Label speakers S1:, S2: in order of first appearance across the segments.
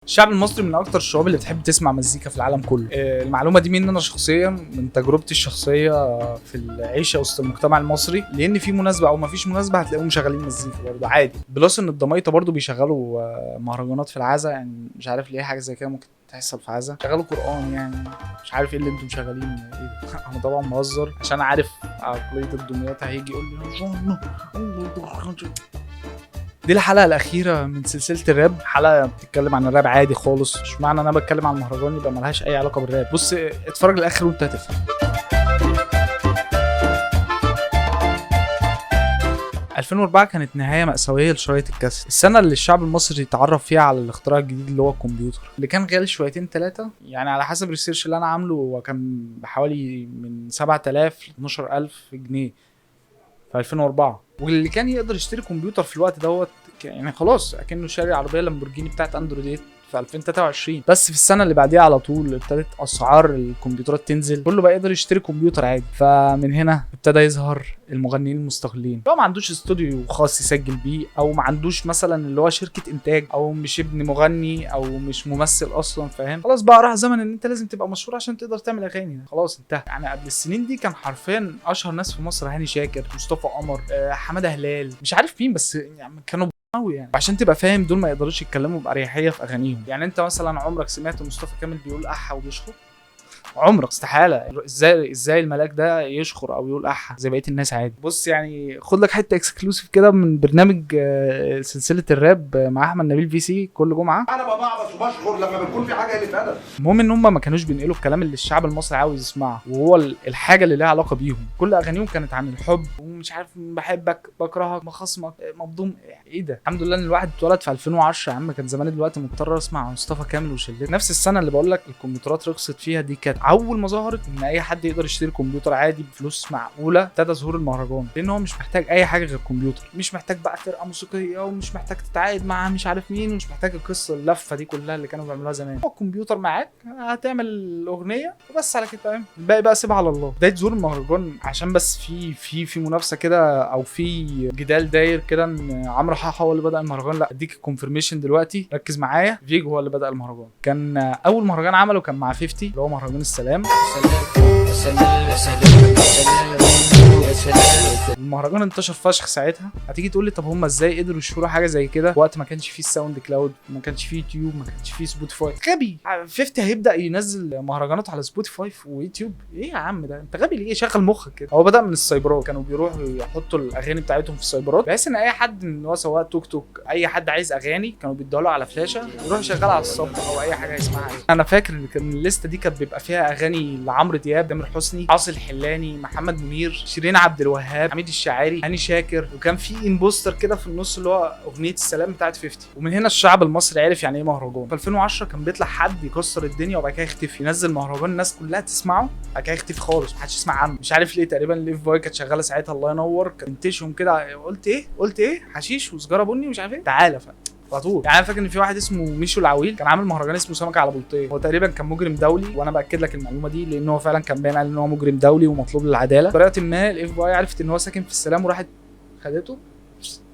S1: الشعب المصري من اكتر الشعوب اللي بتحب تسمع مزيكا في العالم كله. المعلومه دي مني انا شخصيا، من تجربتي الشخصيه في العيشه وسط المجتمع المصري، لان في مناسبه او ما فيش مناسبه هتلاقيهم مشغلين مزيكا برضه عادي. بلس ان الضمايطه برضه بيشغلوا مهرجانات في العزا، يعني مش عارف ليه حاجه زي كده ممكن تحصل في عزا، شغلوا قران، يعني مش عارف ايه اللي انتم مشغلين ايه ده. انا طبعا بهزر عشان عارف عقليه الدمياط هيجي يقول لي دي الحلقة الأخيرة من سلسلة الراب، حلقة بتتكلم عن الراب عادي خالص، مش معنى أنا بتكلم عن المهرجان يبقى ملهاش أي علاقة بالراب. بص اتفرج للآخر وأنت هتفهم. 2004 كانت نهاية مأساوية لشرايط الكاسيت، السنة اللي الشعب المصري اتعرف فيها على الاختراع الجديد اللي هو الكمبيوتر، اللي كان غالي شويتين ثلاثة، يعني على حسب الريسيرش اللي أنا عامله هو كان بحوالي من 7000 ل 12000 جنيه في 2004. واللي كان يقدر يشتري كمبيوتر في الوقت دوت يعني خلاص اكنه شاري عربيه لامبورجيني بتاعت اندرويد في 2023. بس في السنه اللي بعديها على طول ابتدت اسعار الكمبيوترات تنزل، كله بقى يقدر يشتري كمبيوتر عادي. فمن هنا ابتدى يظهر المغنيين المستقلين، لو ما عندوش استوديو خاص يسجل بيه، او ما عندوش مثلا اللي هو شركه انتاج، او مش ابن مغني، او مش ممثل اصلا، فاهم؟ خلاص بقى راح زمن ان انت لازم تبقى مشهور عشان تقدر تعمل اغاني، خلاص انتهى. يعني قبل السنين دي كان حرفيا اشهر ناس في مصر هاني شاكر، مصطفى قمر، حماده هلال، مش عارف مين، بس يعني كانوا قوي. يعني عشان تبقى فاهم دول ما يقدروش يتكلموا باريحيه في اغانيهم. يعني انت مثلا عمرك سمعت مصطفى كامل بيقول احا وبيشخر؟ عمرك، استحاله. ازاي الملاك ده يشخر او يقول احا زي بقيه الناس عادي؟ بص يعني خد لك حته اكسكلوسيف كده من برنامج سلسله الراب مع احمد نبيل في سي كل جمعه.
S2: انا ببعبط وبشخر لما بيكون في حاجه قله ادب.
S1: المهم ان هم ما كانوش بينقلوا الكلام اللي الشعب المصري عاوز يسمعه، وهو الحاجه اللي ليها علاقه بيهم. كل اغانيهم كانت عن الحب، ومش عارف بحبك، بكرهك، مخاصمك، مبضوم. ايه ده؟ الحمد لله ان الواحد اتولد في 2010 يا عم، كان زمان دلوقتي مضطر اسمع مصطفى كامل وشلته. نفس السنه اللي بقول لك الكمبيوترات رخصت فيها دي، كانت اول ما ظهرت ان اي حد يقدر يشتري كمبيوتر عادي بفلوس معقوله. ابتدى ظهور المهرجان، لان هو مش محتاج اي حاجه غير كمبيوتر، مش محتاج بقى فرقه موسيقيه، ومش محتاج تتعاقد مع مش عارف مين، ومش محتاج القصه اللفه دي كلها اللي كانوا بيعملوها زمان. هو الكمبيوتر معاك هتعمل الاغنيه وبس، على كده فاهم؟ الباقي بقى سيبها على الله. بدايه ظهور المهرجان عشان بس في منافسه كده، او في جدال داير كده ان عمرو حاحه هو اللي بدا المهرجان. لا، اديك الكونفirmation دلوقتي، ركز معايا. فيجو هو اللي بدا المهرجان. كان اول مهرجان عمله كان مع 50 اللي هو مهرجان السلام. المهرجان انتشر فشخ ساعتها. هتيجي تقول لي طب هم ازاي قدروا يشهروا حاجه زي كده وقت ما كانش فيه الساوند كلاود، ما كانش فيه يوتيوب، ما كانش فيه سبوتيفاي؟ غبي. 50 هيبدا ينزل مهرجانات على سبوتيفاي ويوتيوب؟ ايه يا عم ده، انت غبي ليه؟ شغل مخك كده. هو بدا من السايبرات، كانوا بيروحوا يحطوا الاغاني بتاعتهم في السايبرات، بحيث ان اي حد ان هو سواق توك توك، اي حد عايز اغاني كانوا بيدوها له على فلاشه يروح يشغلها على الصب او اي حاجه يسمعها. انا فاكر ان كان الليسته دي كانت بيبقى فيها اغاني لعمرو دياب، تامر حسني، عاصي الحلاني، محمد منير، شيرين عبد الوهاب، حميد الشاعري، هاني شاكر، وكان في امبوستر كده في النص اللي هو اغنيه السلام بتاعت 50. ومن هنا الشعب المصري عرف يعني ايه مهرجان. في 2010 كان بيطلع حد يكسر الدنيا وبعد كده يختفي، ينزل مهرجان الناس كلها تسمعه بعد كده يختفي خالص، محدش يسمع عنه. مش عارف ليه، تقريبا الاف باي كانت شغاله ساعتها، الله ينور، كانت تنتشهم كده. قلت ايه حشيش وسجاره بني ومش عارف ايه، تعالى على طول. يعني انا فاكر ان في واحد اسمه ميشو العويل كان عامل مهرجان اسمه سمكه على بلطيه. هو تقريبا كان مجرم دولي، وانا باكد لك المعلومه دي لان هو فعلا كان باين عليه ان هو مجرم دولي ومطلوب للعداله. بطريقه ما الاف بي اي عرفت ان هو ساكن في السلام وراحت خدته.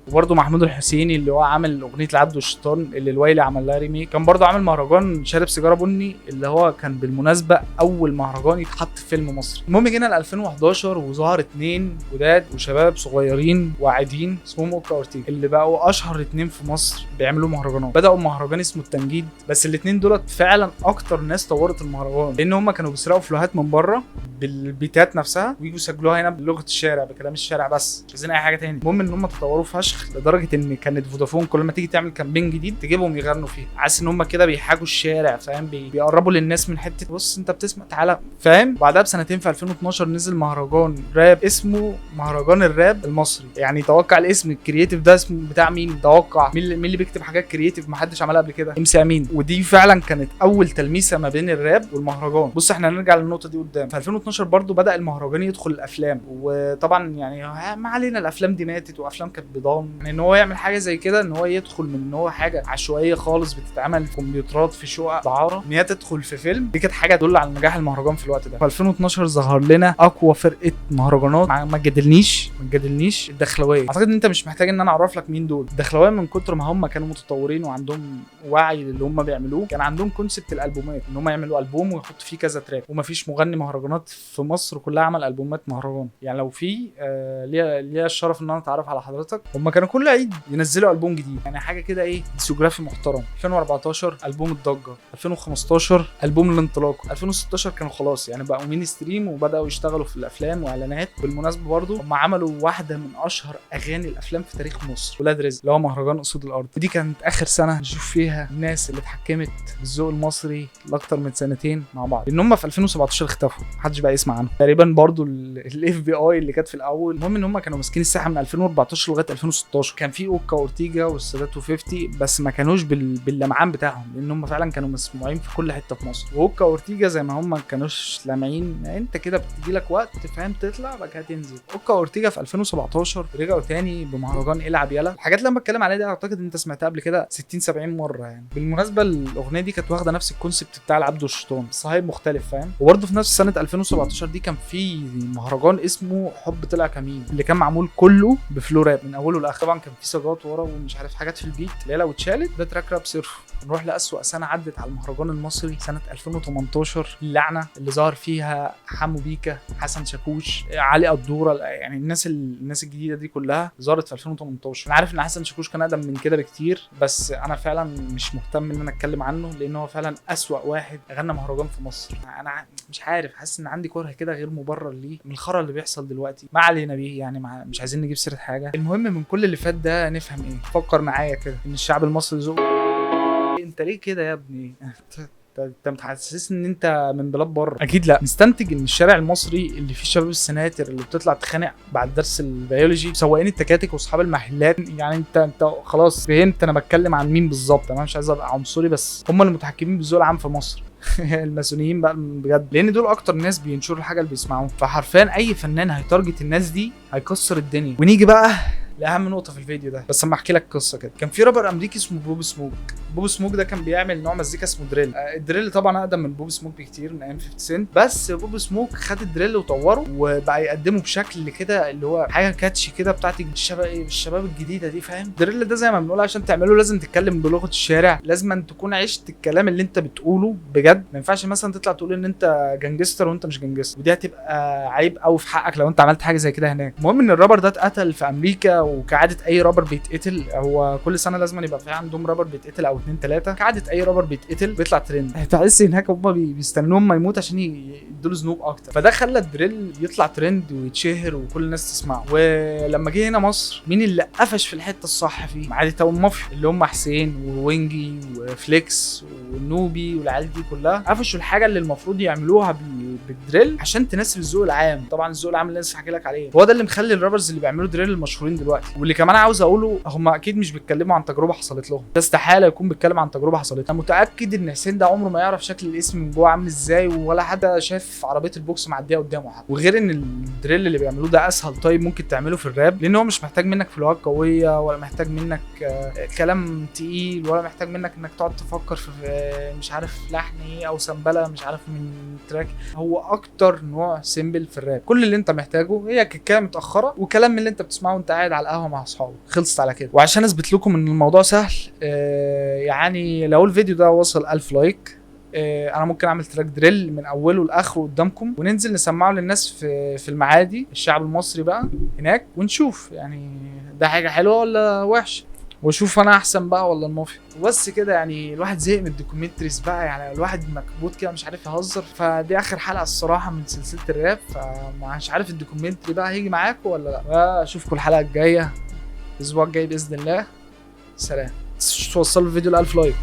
S1: وبرده محمود الحسيني اللي هو عامل اغنيه العبد والشيطان اللي الويلي عمل لها ريميك، كان برده عامل مهرجان شارب سيجاره بني اللي هو كان بالمناسبه اول مهرجان يتحط في فيلم مصري. المهم جينا ل 2011 وظهر اتنين جداد وشباب صغيرين واعدين اسمهم اوكا اورتيجا، اللي بقوا اشهر اتنين في مصر بيعملوا مهرجانات. بداوا مهرجان اسمه التنجيد، بس الاتنين دولت فعلا اكتر ناس طورت المهرجان، لان هم كانوا بيسرقوا فلوهات من بره بالبيتات نفسها ويجوا يسجلوها هنا بلغه الشارع، بكلام الشارع بس، مش عايزين اي حاجه تاني. المهم ان هم تطوروا فشخ لدرجه ان كانت فودافون كل ما تيجي تعمل كامبين جديد تجيبهم يغنوا فيه، عايز ان هم كده بيحاجوا الشارع، فاهم؟ بيقربوا للناس من حته بص انت بتسمع تعالى، فاهم؟ بعدها بسنتين في 2012 نزل مهرجان راب اسمه مهرجان الراب المصري. يعني توقع الاسم الكرييتيف ده اسمه بتاع مين؟ توقع مين اللي بيكتب حاجات كرييتيف ما حدش عملها قبل كده؟ ام سي امين. ودي فعلا كانت اول تلميسه ما بين الراب والمهرجان. بص احنا هنرجع للنقطه دي قدام. في 2012 برضو بدا المهرجان يدخل الافلام، وطبعا يعني ما علينا الافلام دي ماتت، وافلام كانت بضان اصلا ان هو يعمل حاجه زي كده، ان هو يدخل من ان هو حاجه عشوائيه خالص بتتعمل في كمبيوترات في شقق دعاره، ان هي تدخل في فيلم. دي كانت حاجه تدل على نجاح المهرجان في الوقت ده. في 2012 ظهر لنا اقوى فرقه مهرجانات، ما تجادلنيش الدخلويه. اعتقد ان انت مش محتاج ان انا اعرف لك مين دول. الدخلويه من كتر ما هم كانوا متطورين وعندهم وعي للي هم بيعملوه، كان عندهم كونسبت الالبومات، ان هم يعملوا البوم ويحطوا فيه كذا تراك. ومفيش مغني مهرجانات في مصر كلها عمل البومات مهرجان. يعني لو في ليا الشرف ان انا اتعرف على حضرتك. هم كانوا كل عيد ينزلوا البوم جديد، يعني حاجه كده ايه، ديسكوغرافي محترم. 2014 البوم الضجه، 2015 البوم الانطلاق، 2016 كانوا خلاص يعني بقوا مين ستريم وبداوا يشتغلوا في الافلام واعلانات. بالمناسبه برضو هم عملوا واحده من اشهر اغاني الافلام في تاريخ مصر، ولاد رزق، اللي هو مهرجان اسود الارض. ودي كانت اخر سنه نشوف فيها الناس اللي اتحكمت بالذوق المصري لاكتر من سنتين مع بعض، لان هم في 2017 اختفوا، محدش بقى يسمع عنهم تقريبا. برضو الاف بي اي اللي كانت في الاول. المهم ان هم كانوا ماسكين الساحه من 2014 لغايه 2016. كان في اوكا اورتيجا والسادات و50، بس ما كانوش باللمعان بتاعهم، لان هم فعلا كانوا مسموعين في كل حته في مصر. واوكا اورتيجا زي ما هم ما كانوش لامعين، انت كده بتجي لك وقت فاهم تطلع بقى تنزل. اوكا اورتيجا في 2017 رجعوا تاني بمهرجان العب يلا. الحاجات اللي انا بتكلم عليها دي اعتقد ان انت سمعتها قبل كده 60 70 مره يعني. بالمناسبه الاغنيه دي كانت واخده نفس الكونسيبت بتاع العبد والشيطان، بس هاي مختلف فاهم. وبرده في نفس سنه 2017 دي كان في مهرجان اسمه حب طلع كمين، اللي كان معمول كله بفلو راب من اوله لاخره. طبعا كان في سجات ورا ومش عارف حاجات في البيت اللي لو اتشالت ده تراك راب صرف. نروح لأسوأ سنه عدت على المهرجان المصري، سنه 2018، اللعنه اللي ظهر فيها حمو بيكا، حسن شاكوش، علي قدوره، يعني الناس الجديده دي كلها ظهرت في 2018. انا عارف ان حسن شاكوش كان اقدم من كده بكتير، بس انا فعلا مش مهتم ان انا اتكلم عنه، لان هو فعلا اسوأ واحد غنى مهرجان في مصر. انا مش عارف، حاسس ان عندي كره كده غير مبرر ليه من الخرا اللي بيحصل دلوقتي. ما علينا بيه يعني، مش عايزين نجيب سيره حاجه. المهم من كل اللي فات ده نفهم ايه. فكر معايا كده ان الشعب المصري ذوق. انت ليه كده يا ابني؟ انت متحسسني ان انت من بلاد بره. اكيد لا. نستنتج ان الشارع المصري اللي فيه شباب السناتر اللي بتطلع تتخانق بعد درس البيولوجي، سواقين التكاتك واصحاب المحلات، يعني انت خلاص فهمت انا بتكلم عن مين بالظبط. انا مش عايز ابقى عنصري، بس هم اللي متحكمين بالذوق العام في مصر. الماسونيين بقى بجد، لان دول اكتر ناس بينشروا الحاجه اللي بيسمعوها. فحرفيا اي فنان هيتارجت الناس دي هيكسر الدنيا. ونيجي بقى لاهم نقطه في الفيديو ده، بس اما احكي لك قصه كده. كان في رابر امريكي اسمه بوب سموك. بوب سموك ده كان بيعمل نوع مزيكا اسمه دريل. الدريل طبعا اقدم من بوب سموك بكتير، من ايام 50 سنت، بس بوب سموك خد الدريل وطوره وبقى يقدمه بشكل كده اللي هو حاجه كاتشي كده بتاعت الشباب الجديده دي فاهم. الدريل ده زي ما بنقول عشان تعمله لازم تتكلم بلغه الشارع، لازم أن تكون عشت الكلام اللي انت بتقوله بجد. ما ينفعش مثلا تطلع تقول ان انت جانجستر وانت مش جانجستر، ودي هتبقى عيب قوي في حقك لو انت عملت حاجه زي كده هناك. المهم ان الرابر ده اتقتل في امريكا، وكعاده اي رابر بيتقتل، هو كل سنه لازم يبقى في عندهم رابر بيتقتل او 2 3. كعاده اي رابر بيتقتل بيطلع ترند. تحس هناك هم بيستنوه ما يموت عشان يدوا له ذنوب اكتر. فده خلى الدريل يطلع ترند ويتشهر وكل الناس تسمعه. ولما جه هنا مصر، مين اللي قفش في الحته الصح فيه؟ معادي تو المافيا اللي هم حسين ووينجي وفليكس والنوبي والعيال دي كلها. قفشوا الحاجه اللي المفروض يعملوها بالدريل عشان تناسب الذوق العام. طبعا الذوق العام اللي لسه هحكي لك عليه هو ده اللي مخلي الرابرز اللي بيعملوا دريل المشهورين دلوقتي. واللي كمان عاوز اقوله، هم اكيد مش بيتكلموا عن تجربه حصلت لهم، ده استحاله يكون بيتكلم عن تجربه حصلت. انا متاكد ان حسين ده عمره ما يعرف شكل الاسم من جوه عامل ازاي، ولا حد شاف عربيه البوكس معديه قدامه حد. وغير ان الدريل اللي بيعملوه ده اسهل طيب ممكن تعمله في الراب، لان هو مش محتاج منك فلوهات قويه، ولا محتاج منك كلام تقيل، ولا محتاج منك انك تقعد تفكر في مش عارف لحن ايه او سمبله مش عارف من تراك. هو اكتر نوع سيمبل في الراب. كل اللي انت محتاجه هي كيكه متاخره وكلام من اللي انت بتسمعه وانت قاعد على القهوه مع اصحابك، خلصت على كده. وعشان اثبت لكم ان الموضوع سهل، يعني لو الفيديو ده وصل 1000 لايك، انا ممكن اعمل تراك دريل من اوله لاخره قدامكم، وننزل نسمعه للناس في المعادي، الشعب المصري بقى هناك، ونشوف يعني ده حاجه حلوه ولا وحشه، واشوف انا احسن بقى ولا المافيا. وبس كده يعني. الواحد زهق من الدوكيومنتريز بقى، يعني الواحد مكبوت كده مش عارف يهزر. فدي اخر حلقه الصراحه من سلسله الراب، فمش عارف الدوكيومنتري بقى هيجي معاكم ولا لا. اشوفكم الحلقه الجايه الاسبوع الجاي باذن الله. سلام. توصلوا الفيديو ل 1000 لايك.